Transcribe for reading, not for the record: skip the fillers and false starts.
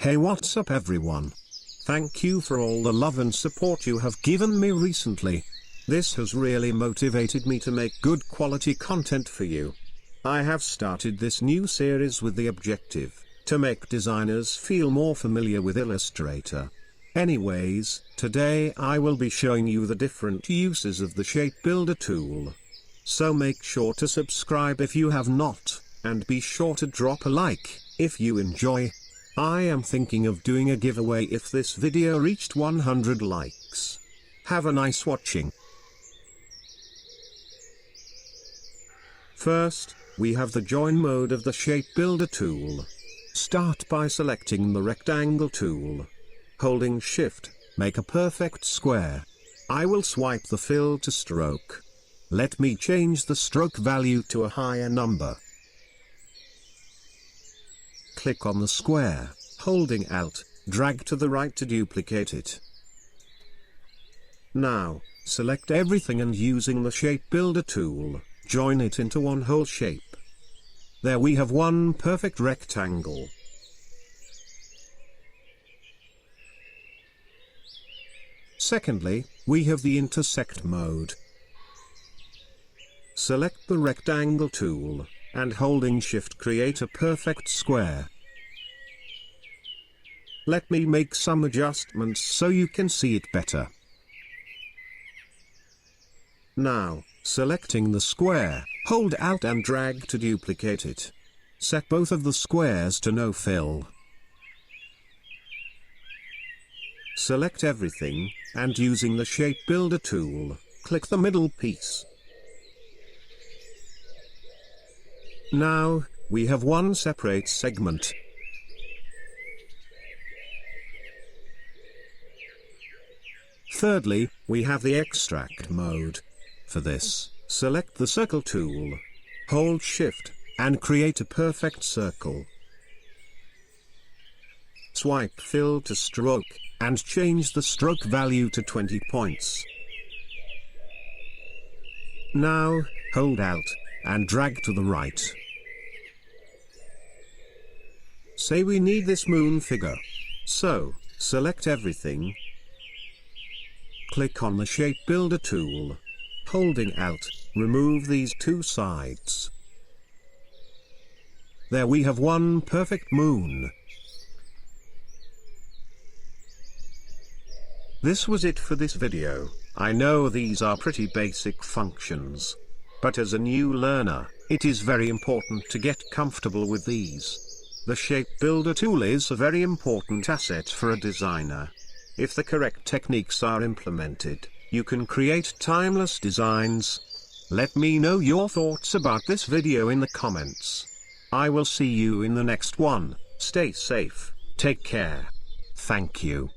Hey, what's up everyone? Thank you for all the love and support you have given me recently. This has really motivated me to make good quality content for you. I have started this new series with the objective to make designers feel more familiar with Illustrator. Anyways, today I will be showing you the different uses of the Shape Builder tool. So make sure to subscribe if you have not, and be sure to drop a like if you enjoy. I am thinking of doing a giveaway if this video reached 100 likes. Have a nice watching. First, we have the join mode of the Shape Builder tool. Start by selecting the rectangle tool. Holding Shift, make a perfect square. I will swipe the fill to stroke. Let me change the stroke value to a higher number. Click on the square, holding Alt, drag to the right to duplicate it. Now, select everything and using the Shape Builder tool, join it into one whole shape. There we have one perfect rectangle. Secondly, we have the Intersect mode. Select the rectangle tool, and holding Shift create a perfect square. Let me make some adjustments so you can see it better. Now, selecting the square, hold Alt and drag to duplicate it. Set both of the squares to no fill. Select everything, and using the Shape Builder tool, click the middle piece. Now, we have one separate segment. Thirdly, we have the Extract mode. For this, select the Circle tool. Hold Shift, and create a perfect circle. Swipe Fill to Stroke, and change the stroke value to 20 points. Now, hold Alt, and drag to the right. Say we need this moon figure. So, select everything. Click on the Shape Builder tool. Holding Alt, remove these two sides. There we have one perfect moon. This was it for this video. I know these are pretty basic functions. But as a new learner, it is very important to get comfortable with these. The Shape Builder tool is a very important asset for a designer. If the correct techniques are implemented, you can create timeless designs. Let me know your thoughts about this video in the comments. I will see you in the next one. Stay safe, take care. Thank you.